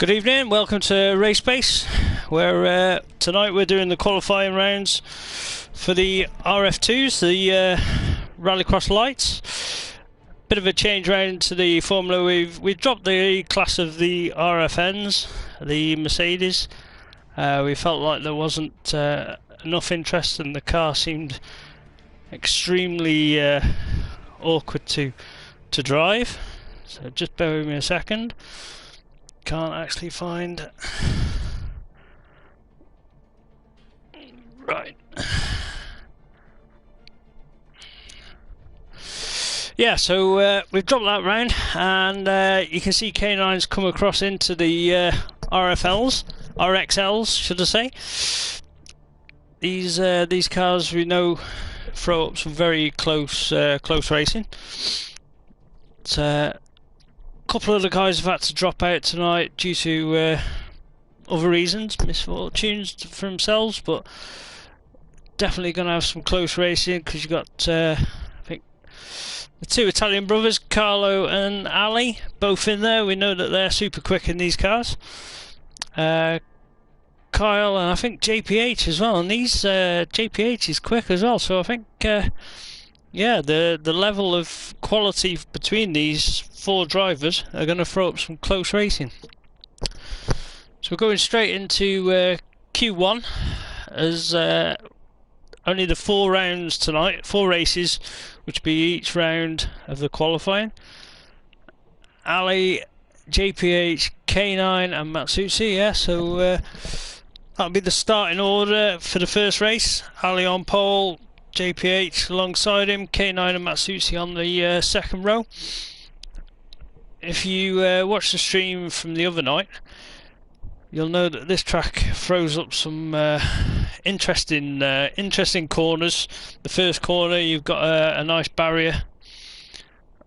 Good evening, welcome to Race Base, where tonight we're doing the qualifying rounds for the RF2s, the Rallycross lights. Bit of a change round to the Formula. We've dropped the class of the RFNs, the Mercedes. We felt like there wasn't enough interest, and the car seemed extremely awkward to drive. So just bear with me a second. Can't actually find. Right. Yeah, so we've dropped that round, and you can see K9's come across into the RXLs, should I say. These cars we know throw up some very close racing. A couple of the guys have had to drop out tonight due to other reasons, misfortunes for themselves, but definitely going to have some close racing because you've got I think the two Italian brothers, Carlo and Ali, both in there. We know that they're super quick in these cars. Kyle and I think JPH as well, and these JPH is quick as well, so I think yeah, the level of quality between these four drivers are going to throw up some close racing. So we're going straight into Q1 as only the 4 rounds tonight, 4 races, which will be each round of the qualifying. Ali, JPH, K9 and Matsushi, yeah, so that'll be the starting order for the first race. Ali on pole, JPH alongside him, K9 and Matsushi on the second row. If you watch the stream from the other night, you'll know that this track throws up some interesting corners. The first corner, you've got a nice barrier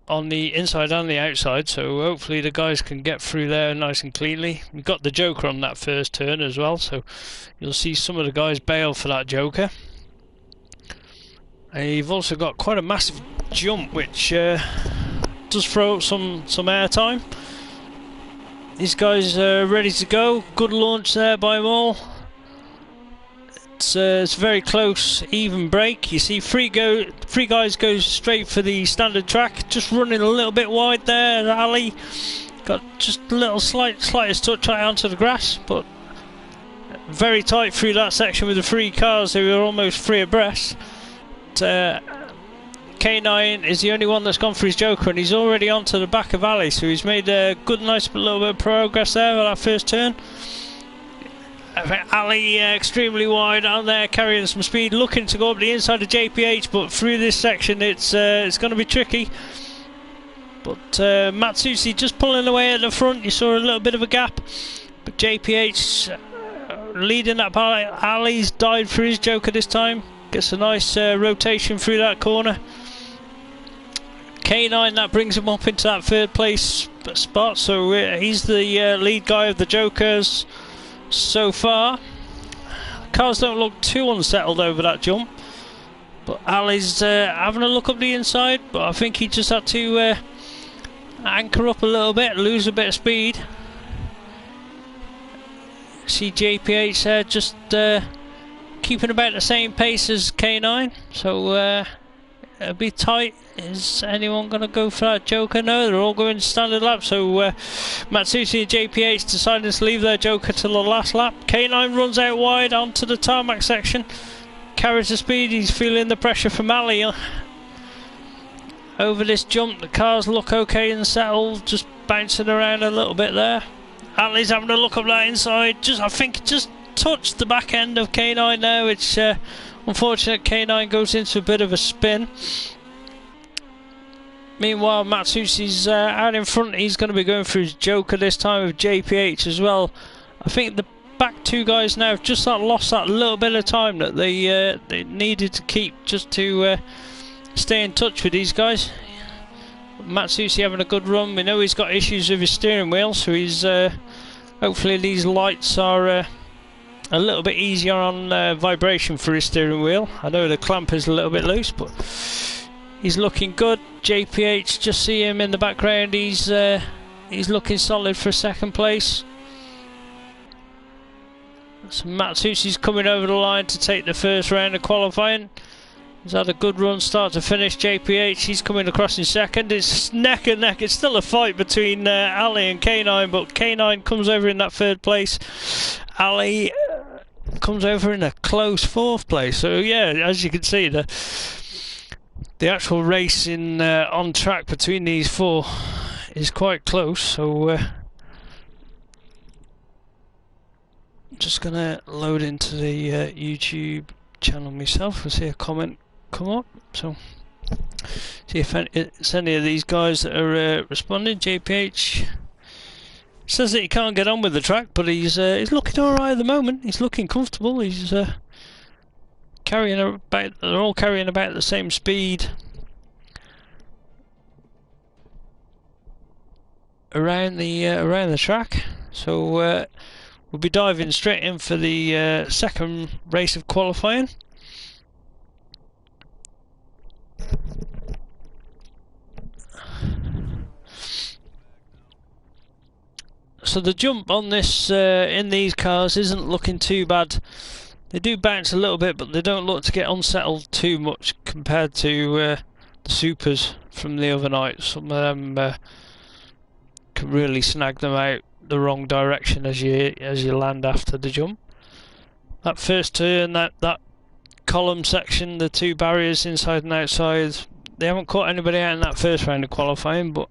on the inside and the outside, so hopefully the guys can get through there nice and cleanly. We've got the Joker on that first turn as well, so you'll see some of the guys bail for that Joker. And you've also got quite a massive jump, which does throw up some air time. These guys are ready to go. Good launch there by them all. It's very close, even break. You see three guys go straight for the standard track, just running a little bit wide there. Ali got just a little slightest touch out onto the grass, but very tight through that section with the 3 cars who are almost 3 abreast. K9 is the only one that's gone for his Joker, and he's already onto the back of Ali, so he's made a good, nice little bit of progress there with that first turn. Ali extremely wide out there, carrying some speed, looking to go up the inside of JPH, but through this section it's going to be tricky. But Matsushi just pulling away at the front. You saw a little bit of a gap, but JPH leading that part. Ali's died for his Joker this time. Gets a nice rotation through that corner. K9, that brings him up into that 3rd place spot, so he's the lead guy of the Jokers so far. Cars don't look too unsettled over that jump, but Ali's having a look up the inside, but I think he just had to anchor up a little bit, lose a bit of speed. See JPH there just keeping about the same pace as K9, so it'll be tight. Is anyone going to go for that Joker? No, they're all going standard lap, so Matsushi and JPH decided to leave their Joker till the last lap. K9 runs out wide onto the tarmac section, carries the speed. He's feeling the pressure from Ali over this jump. The cars look okay and settled, just bouncing around a little bit there. Ali's having a look up that inside, I think just touched the back end of K9 there, which unfortunate. K9 goes into a bit of a spin. Meanwhile, Matsushi's out in front. He's going to be going for his Joker this time with JPH as well. I think the back 2 guys now have just lost that little bit of time that they needed to keep just to stay in touch with these guys. Matsushi having a good run. We know he's got issues with his steering wheel, so he's hopefully these lights are a little bit easier on vibration for his steering wheel. I know the clamp is a little bit loose, but he's looking good. JPH, just see him in the background. He's looking solid for 2nd place. So Matsusi's coming over the line to take the first round of qualifying. He's had a good run start to finish. JPH, he's coming across in second. It's neck and neck. It's still a fight between Ali and K9, but K9 comes over in that third place. Ali comes over in a close fourth place. So yeah, as you can see, the actual race on track between these four is quite close. So just gonna load into the YouTube channel myself and see a comment come up. So see if it's any of these guys that are responding. JPH says that he can't get on with the track, but he's looking alright at the moment. He's looking comfortable. He's carrying about. They're all carrying about the same speed around the track. So we'll be diving straight in for the second race of qualifying. So the jump on this in these cars isn't looking too bad. They do bounce a little bit, but they don't look to get unsettled too much compared to the supers from the other night. Some of them can really snag them out the wrong direction as you land after the jump. That first turn, that column section, the two barriers inside and outside, they haven't caught anybody out in that first round of qualifying, but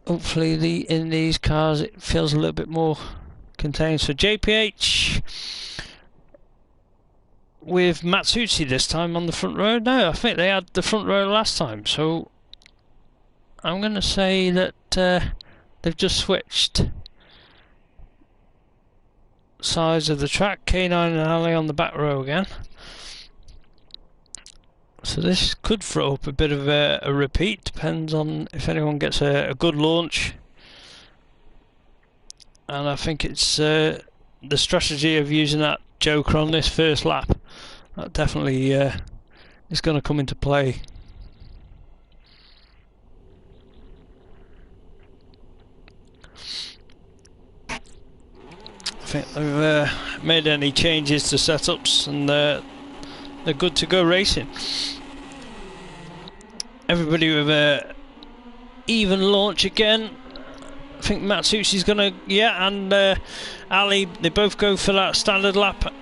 hopefully in these cars it feels a little bit more contained. So JPH with Matsushi this time on the front row. No, I think they had the front row last time, so I'm going to say that they've just switched sides of the track. K9 and Ali on the back row again. So this could throw up a bit of a repeat. Depends on if anyone gets a good launch. And I think it's the strategy of using that joker on this first lap. That definitely is going to come into play. I think they've made any changes to setups and they're good to go racing. Everybody with a even launch again. I think Matsushi's gonna, yeah, and Ali, they both go for that standard lap.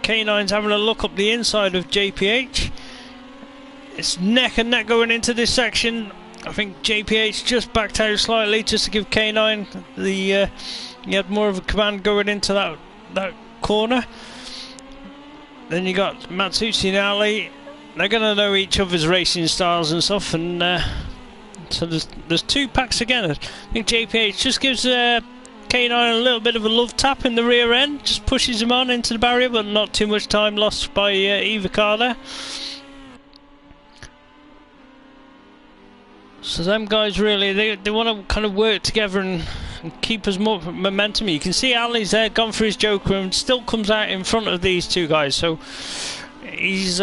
K9's having a look up the inside of JPH. It's neck and neck going into this section. I think JPH just backed out slightly just to give K9 the he had more of a command going into that corner. Then you got Matsushi and Ali. They're gonna know each other's racing styles and stuff, and so there's two packs again. I think JPH just gives K9 a little bit of a love tap in the rear end, just pushes him on into the barrier, but not too much time lost by either car there. So them guys really, they want to kind of work together and keep as much momentum. You can see Ali's there, gone for his joker, and still comes out in front of these two guys. So he's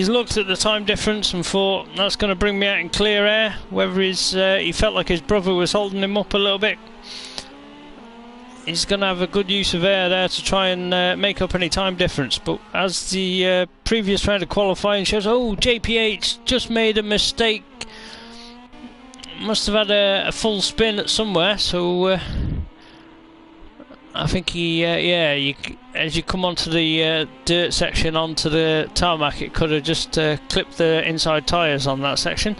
looked at the time difference and thought that's going to bring me out in clear air. Whether he felt like his brother was holding him up a little bit, he's going to have a good use of air there to try and make up any time difference. But as the previous round of qualifying shows, oh, JPH just made a mistake. Must have had a full spin at somewhere, so I think he, as you come onto the dirt section onto the tarmac, it could have just clipped the inside tyres on that section.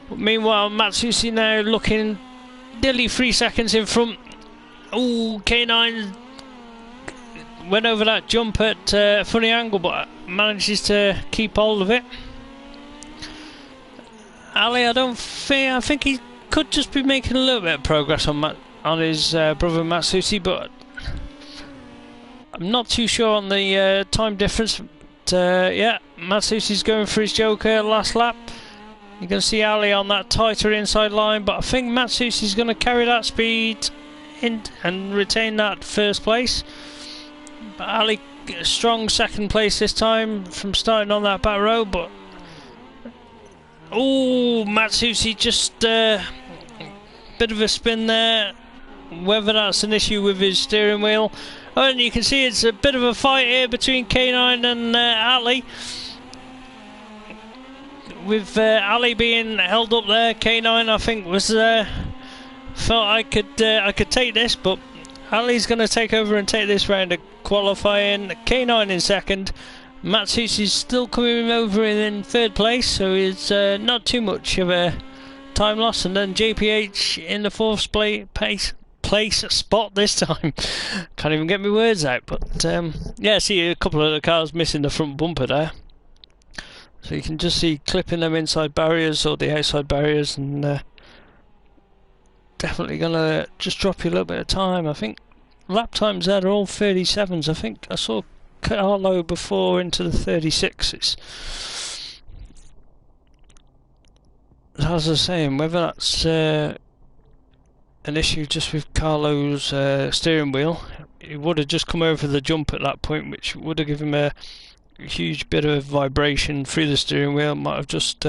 But meanwhile, Matsushi now looking nearly 3 seconds in front. Oh, K9 went over that jump at a funny angle, but manages to keep hold of it. Ali, I think he could just be making a little bit of progress on his brother Matsushi, but I'm not too sure on the time difference. But, yeah, Matsushi's going for his joker last lap. You can see Ali on that tighter inside line, but I think Matsushi's going to carry that speed in and retain that first place. But Ali, strong second place this time from starting on that back row, but oh, Matsushi just bit of a spin there. whether that's an issue with his steering wheel. And you can see it's a bit of a fight here between K9 and Ali. With Ali being held up there, K9 I think was felt I could take this, but Ali's going to take over and take this round of qualifying. K9 in second. Matsushi's still coming over in third place, so it's not too much of a time loss. And then JPH in the fourth place spot this time. Can't even get my words out, but yeah, see a couple of the cars missing the front bumper there. So you can just see clipping them inside barriers or the outside barriers, and definitely gonna just drop you a little bit of time. I think lap times there are all 37s. I think I saw Carlo before into the 36s. As I was saying, whether that's an issue just with Carlo's steering wheel, he would have just come over the jump at that point, which would have given him a huge bit of vibration through the steering wheel. Might have just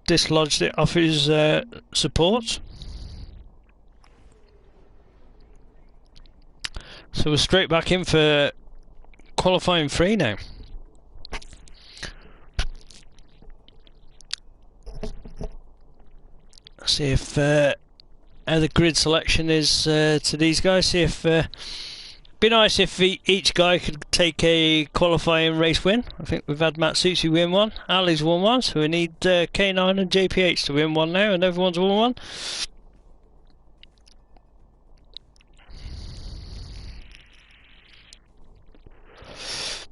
dislodged it off his supports. So we're straight back in for qualifying 3 now. See if how the grid selection is to these guys. See if be nice if each guy could take a qualifying race win. I think we've had Matsushi win one, Ali's won one, so we need K9 and JPH to win one now, and everyone's won one.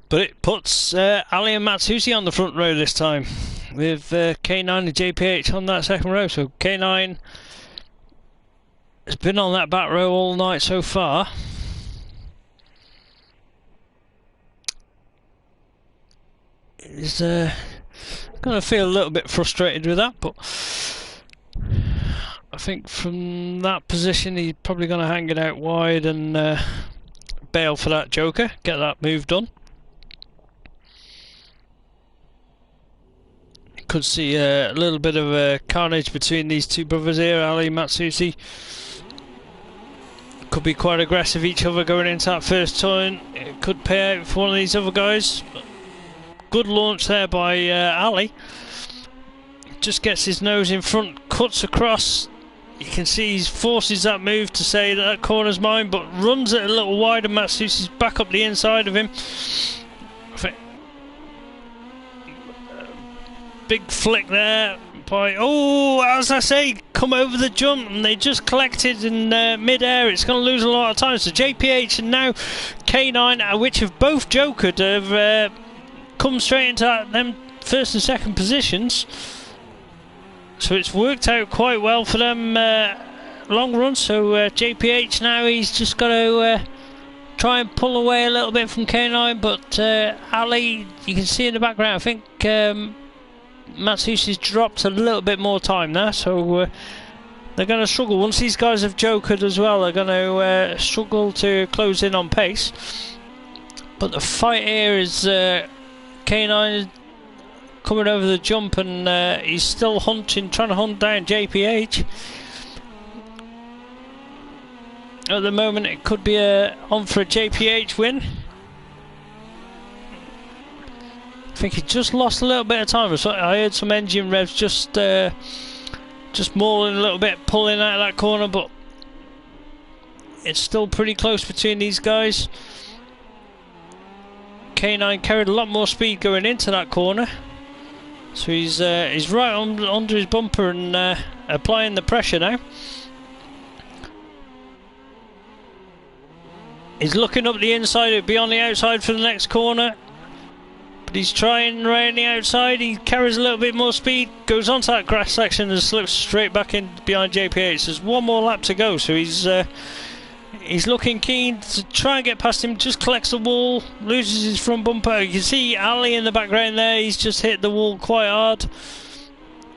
But it puts Ali and Matsushi on the front row this time, with K9 and JPH on that second row. So K9 has been on that back row all night so far. He's going to feel a little bit frustrated with that, but I think from that position he's probably going to hang it out wide and bail for that joker, get that move done. Could see a little bit of a carnage between these two brothers here, Ali and Matsushi. Could be quite aggressive each other going into that first turn. It could pay out for one of these other guys. Good launch there by Ali. Just gets his nose in front, cuts across. You can see he forces that move to say that corner's mine, but runs it a little wide, and Matsushi's back up the inside of him. Big flick there by, oh, as I say, come over the jump, and they just collected in mid-air. It's going to lose a lot of time. So JPH and now K9, which have both jokered, have come straight into them first and second positions. So it's worked out quite well for them long run. So JPH now, he's just got to try and pull away a little bit from K9, but Ali, you can see in the background, I think Matsushi's dropped a little bit more time there, so they're going to struggle. Once these guys have jokered as well, they're going to struggle to close in on pace. But the fight here is K9 coming over the jump, and he's still hunting, trying to hunt down JPH. At the moment it could be on for a JPH win. I think he just lost a little bit of time. So I heard some engine revs just mauling a little bit, pulling out of that corner, but it's still pretty close between these guys. K9 carried a lot more speed going into that corner, so he's right under his bumper and applying the pressure now. He's looking up the inside, it'll be on the outside for the next corner. But he's trying right on the outside. He carries a little bit more speed, goes onto that grass section and slips straight back in behind JPH. There's one more lap to go, so he's looking keen to try and get past him. Just collects the wall, loses his front bumper. You can see Ali in the background there. He's just hit the wall quite hard.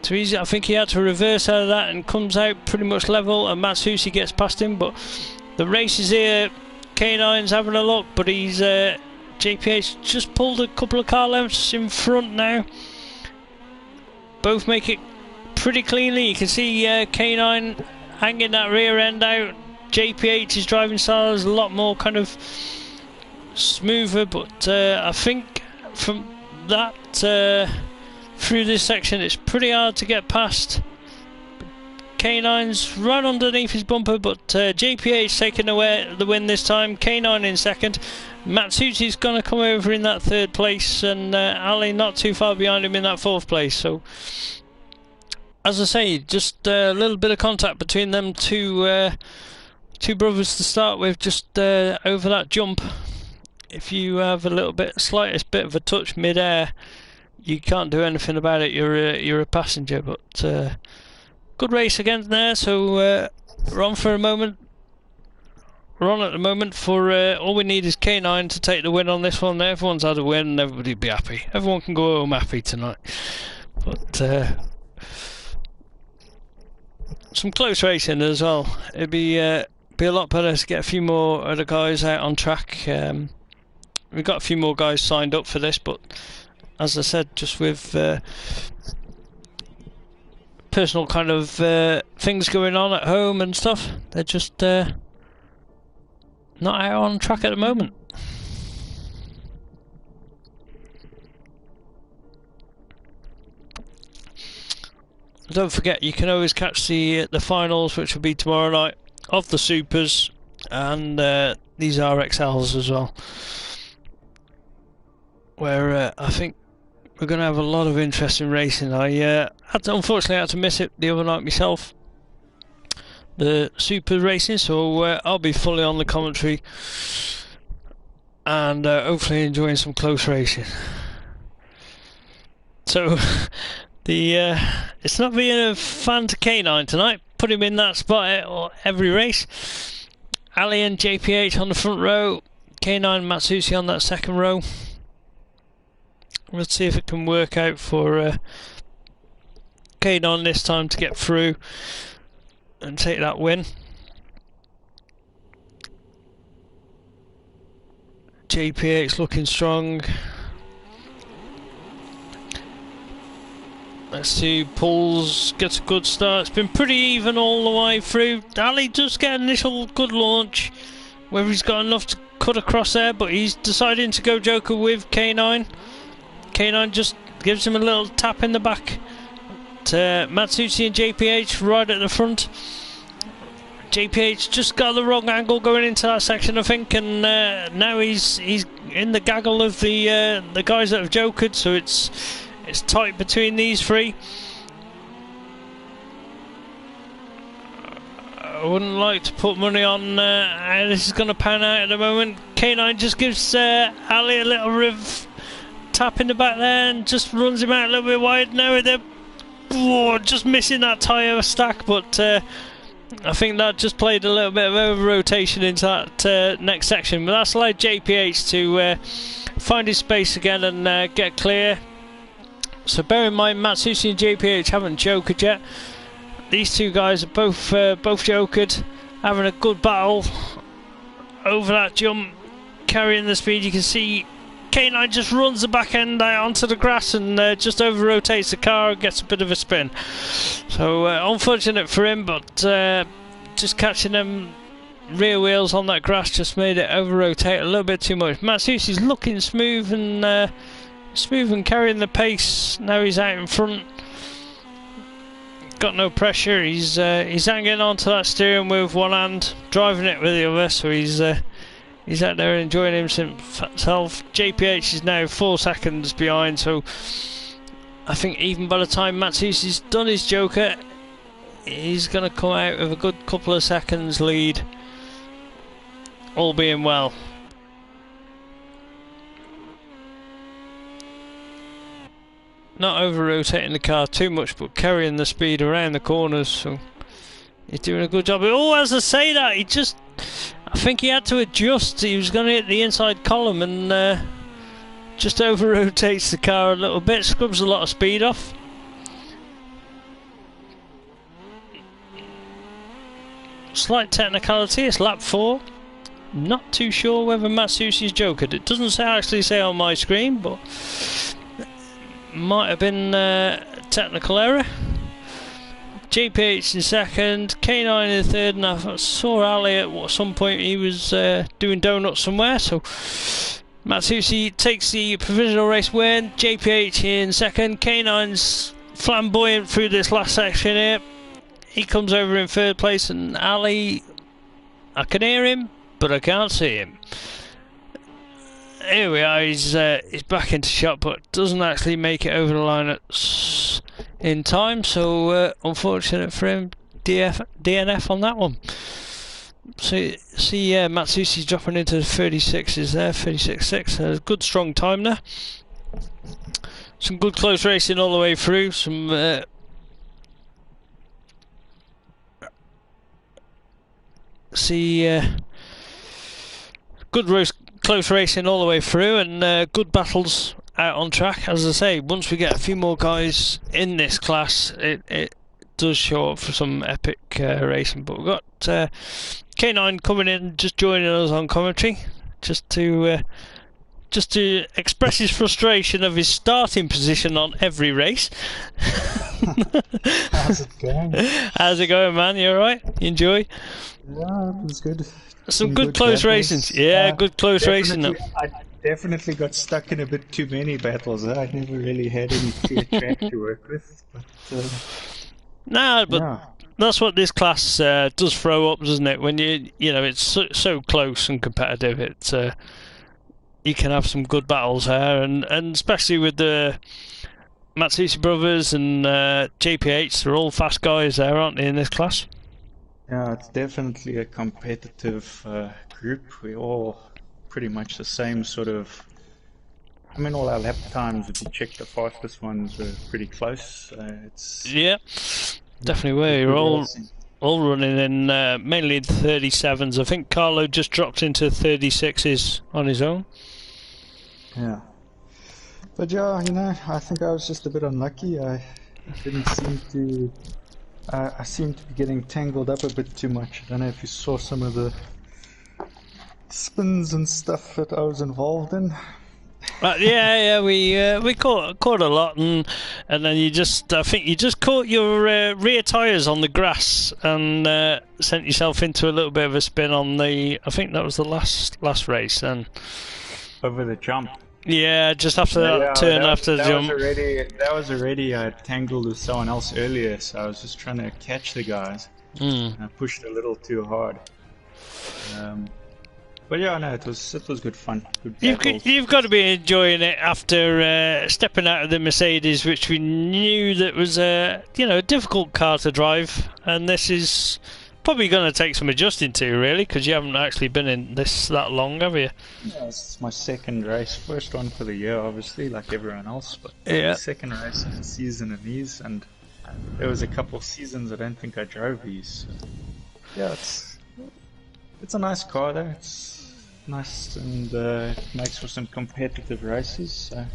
So I think he had to reverse out of that and comes out pretty much level. And Matsushi gets past him. But the race is here. K9's having a look, but he's JPH just pulled a couple of car lengths in front now. Both make it pretty cleanly. You can see K9 hanging that rear end out. JPH's driving style is a lot more kind of smoother, but I think from that through this section it's pretty hard to get past. K9's right underneath his bumper, but JPH taking away the win this time. K9 in second. Matsuchi's going to come over in that third place, and Ali not too far behind him in that fourth place. So, as I say, just a little bit of contact between them two brothers to start with, just over that jump. If you have a slightest bit of a touch mid-air, you can't do anything about it. You're a passenger, but. Good race again there, so we're on for a moment. We're on at the moment for all we need is K9 to take the win on this one. Everyone's had a win and everybody'd be happy. Everyone can go home happy tonight. But some close racing as well. It'd be a lot better to get a few more other guys out on track. We've got a few more guys signed up for this, but as I said, just with personal kind of things going on at home and stuff, they're just not out on track at the moment. Don't forget, you can always catch the finals, which will be tomorrow night, of the Supers and these RXLs as well, where I think we're going to have a lot of interesting racing. I unfortunately had to miss it the other night myself, the Super racing, so I'll be fully on the commentary and hopefully enjoying some close racing. So it's not being a fan to K9 tonight. Put him in that spot every race. Ali and JPH on the front row, K9 Matsushi on that second row. Let's see if it can work out for K9 this time to get through and take that win. JPH looking strong. Let's see, Pulls gets a good start. It's been pretty even all the way through. Ali does get an initial good launch, whether he's got enough to cut across there, but he's deciding to go Joker with K9. K9 just gives him a little tap in the back. Matsushi and JPH right at the front. JPH just got the wrong angle going into that section, I think, and now he's in the gaggle of the guys that have jokered, so it's tight between these three. I wouldn't like to put money on how this is going to pan out at the moment. K9 just gives Ali a little tap in the back there and just runs him out a little bit wide. Now they're just missing that tyre stack, but I think that just played a little bit of over rotation into that next section, but that's allowed JPH to find his space again and get clear. So bear in mind, Matsushi and JPH haven't jokered yet. These two guys are both jokered, having a good battle over that jump, carrying the speed. You can see K9 just runs the back end out onto the grass and just over rotates the car and gets a bit of a spin. So unfortunate for him, but just catching them rear wheels on that grass just made it over rotate a little bit too much. Matsushi's looking smooth and carrying the pace. Now he's out in front, got no pressure. He's hanging onto that steering wheel with one hand, driving it with the other, so he's out there enjoying himself. JPH is now 4 seconds behind, so I think even by the time Matsushi's done his joker, he's going to come out with a good couple of seconds lead, all being well. Not over rotating the car too much, but carrying the speed around the corners, so he's doing a good job. Oh, as I say that, I think he had to adjust. He was going to hit the inside column and just over rotates the car a little bit, scrubs a lot of speed off. Slight technicality, it's lap 4. Not too sure whether Matsushi's jokered. It doesn't actually say on my screen, but might have been technical error. JPH in second, K9 in third, and I saw Ali at some point. He was doing donuts somewhere. So Matsusi takes the provisional race win. JPH in second. K9's flamboyant through this last section here. He comes over in third place, and Ali, I can hear him, but I can't see him. Here we are, he's back into shot, but doesn't actually make it over the line in time, so unfortunate for him, DNF on that one. So see Matsusi's dropping into the 36s there, 36.6, a good strong time there. Some good close racing all the way through, some good close racing all the way through, and good battles out on track. As I say, once we get a few more guys in this class, it does show up for some epic racing. But we've got K9 coming in, just joining us on commentary, just to express his frustration of his starting position on every race. How's it going? How's it going, man? You alright? You enjoy? Yeah, it was good. Some good close races. Yeah, good close racing. I definitely got stuck in a bit too many battles. I never really had any clear track to work with. But, yeah. That's what this class does throw up, doesn't it? When you know it's so close and competitive, it's you can have some good battles there, and especially with the Matsusi brothers and JPH, they're all fast guys there, aren't they, in this class? Yeah, it's definitely a competitive group. We're all pretty much the same sort of. I mean, all our lap times, if you check the fastest ones, are pretty close. Yeah, definitely were. You're all running in mainly the 37s. I think Carlo just dropped into 36s on his own. Yeah. But yeah, you know, I think I was just a bit unlucky. I didn't seem to. I seem to be getting tangled up a bit too much. I don't know if you saw some of the spins and stuff that I was involved in. Yeah, we caught a lot, and then I think you just caught your rear tyres on the grass and sent yourself into a little bit of a spin on the. I think that was the last race, and over the jump. Yeah, just after that turn after the jump. That was already I tangled with someone else earlier, so I was just trying to catch the guys. And I pushed a little too hard. But yeah, no, it was good fun. Good you've got to be enjoying it after stepping out of the Mercedes, which we knew that was a difficult car to drive, and this is probably going to take some adjusting to, really, because you haven't actually been in this that long, have you? Yeah, it's my second race, first one for the year, obviously, like everyone else, but yeah, second race of the season in these, and there was a couple of seasons I don't think I drove these. So. Yeah, it's a nice car though. It's nice and makes for some competitive races. So.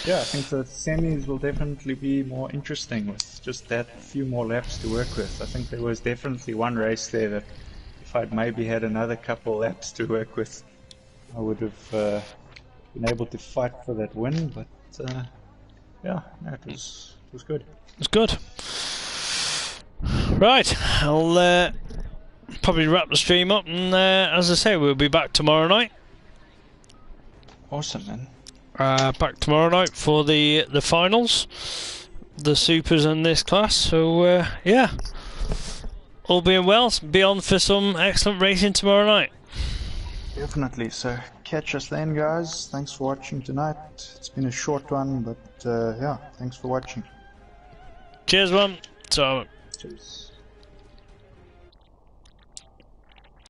Yeah, I think the semis will definitely be more interesting with just that few more laps to work with. I think there was definitely one race there that if I'd maybe had another couple laps to work with, I would have been able to fight for that win. But yeah, no, it was good. It's good. Right, I'll probably wrap the stream up, and as I say, we'll be back tomorrow night. Awesome, man. Back tomorrow night for the finals, the supers in this class. So yeah, all being well, be on for some excellent racing tomorrow night. Definitely. So catch us then, guys. Thanks for watching tonight. It's been a short one, but yeah, thanks for watching. Cheers, man. So. Cheers.